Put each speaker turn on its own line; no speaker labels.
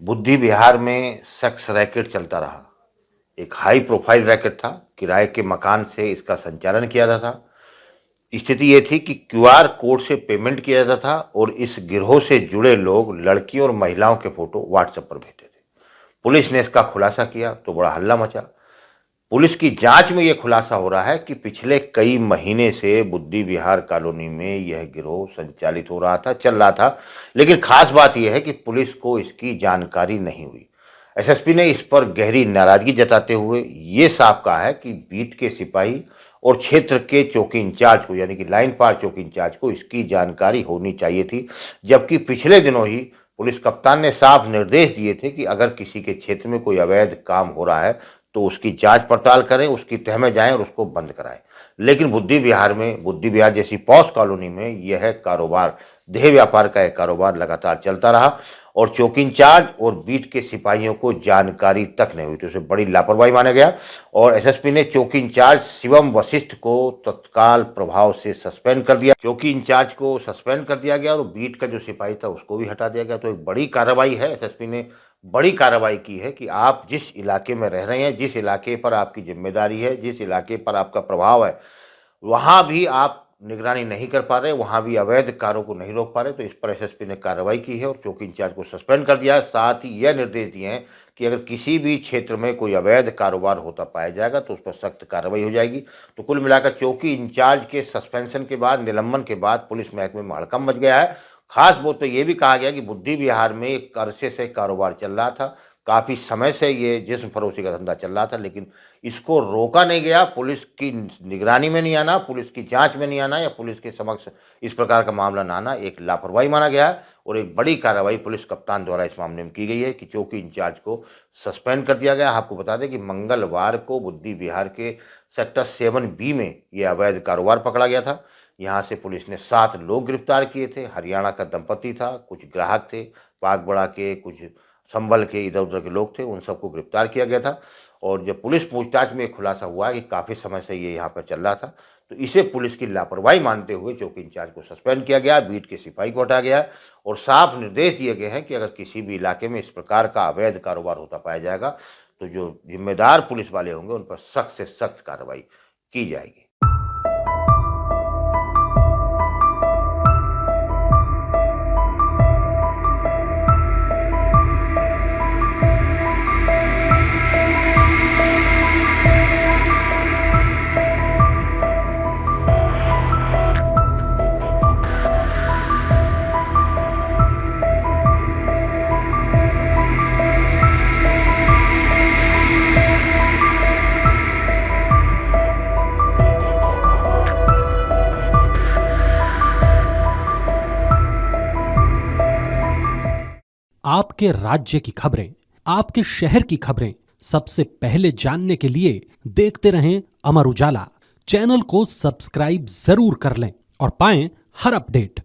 बुद्धि विहार में sex racket चलता रहा। एक हाई प्रोफाइल रैकेट था। किराए के मकान से इसका संचालन किया जाता था। स्थिति ये थी कि क्यूआर कोड से पेमेंट किया जाता था और इस गिरोह से जुड़े लोग लड़कियों और महिलाओं के फोटो व्हाट्सएप पर भेजते थे। पुलिस ने इसका खुलासा किया तो बड़ा हल्ला मचा। पुलिस की जांच में यह खुलासा हो रहा है कि पिछले कई महीने से बुद्धि विहार कॉलोनी में यह गिरोह संचालित हो रहा था, चल रहा था। लेकिन खास बात यह है कि पुलिस को इसकी जानकारी नहीं हुई। एसएसपी ने इस पर गहरी नाराजगी जताते हुए ये साफ कहा है कि बीट के सिपाही और क्षेत्र के चौकी इंचार्ज को, यानी कि लाइन पार चौकी इंचार्ज को इसकी जानकारी होनी चाहिए थी। जबकि पिछले दिनों ही पुलिस कप्तान ने साफ निर्देश दिए थे कि अगर किसी के क्षेत्र में कोई अवैध काम हो रहा है तो उसकी जांच पड़ताल करें, उसकी तह में जाएं और उसको बंद कराएं। लेकिन बुद्धि विहार जैसी पॉश कॉलोनी में यह कारोबार, देह व्यापार का यह कारोबार लगातार चलता रहा और चौकी इंचार्ज और बीट के सिपाहियों को जानकारी तक नहीं हुई, तो उसे बड़ी लापरवाही माना गया और एसएसपी ने चौकी इंचार्ज शिवम वशिष्ठ को तत्काल प्रभाव से सस्पेंड कर दिया। चौकी इंचार्ज को सस्पेंड कर दिया गया और बीट का जो सिपाही था उसको भी हटा दिया गया। तो एक बड़ी कार्रवाई है, एसएसपी ने बड़ी कार्रवाई की है कि आप जिस इलाके में रह रहे हैं, जिस इलाके पर आपकी जिम्मेदारी है, जिस इलाके पर आपका प्रभाव है, वहां भी आप निगरानी नहीं कर पा रहे, वहां भी अवैध कार्यों को नहीं रोक पा रहे। तो इस पर एसएसपी ने कार्रवाई की है और चौकी इंचार्ज को सस्पेंड कर दिया है। साथ ही यह निर्देश दिए हैं कि अगर किसी भी क्षेत्र में कोई अवैध कारोबार होता पाया जाएगा तो उस पर सख्त कार्रवाई हो जाएगी। तो कुल मिलाकर चौकी इंचार्ज के सस्पेंशन के बाद, निलंबन के बाद पुलिस महकमे में हड़कंप मच गया है। खास बात तो ये भी कहा गया कि बुद्धि विहार में एक अरसे से कारोबार चल रहा था, काफी समय से ये जिस्म फरोशी का धंधा चल रहा था, लेकिन इसको रोका नहीं गया। पुलिस की निगरानी में नहीं आना, पुलिस की जांच में नहीं आना या पुलिस के समक्ष इस प्रकार का मामला ना आना एक लापरवाही माना गया है और एक बड़ी कार्रवाई पुलिस कप्तान द्वारा इस मामले में की गई है कि चौकी इंचार्ज को सस्पेंड कर दिया गया। आपको बता दें कि मंगलवार को बुद्धि विहार के सेक्टर 7B में यह अवैध कारोबार पकड़ा गया था। यहाँ से पुलिस ने 7 लोग गिरफ्तार किए थे। हरियाणा का दंपति था, कुछ ग्राहक थे, पागबड़ा के, कुछ संभल के, इधर उधर के लोग थे, उन सबको गिरफ्तार किया गया था। और जब पुलिस पूछताछ में खुलासा हुआ कि काफ़ी समय से ये यहाँ पर चल रहा था, तो इसे पुलिस की लापरवाही मानते हुए चौकी इंचार्ज को सस्पेंड किया गया, बीट के सिपाही को हटाया गया और साफ निर्देश दिए गए हैं कि अगर किसी भी इलाके में इस प्रकार का अवैध कारोबार होता पाया जाएगा तो जो जिम्मेदार पुलिस वाले होंगे उन पर सख्त से सख्त कार्रवाई की जाएगी।
आपके राज्य की खबरें, आपके शहर की खबरें सबसे पहले जानने के लिए देखते रहें अमर उजाला। चैनल को सब्सक्राइब जरूर कर लें और पाएं हर अपडेट।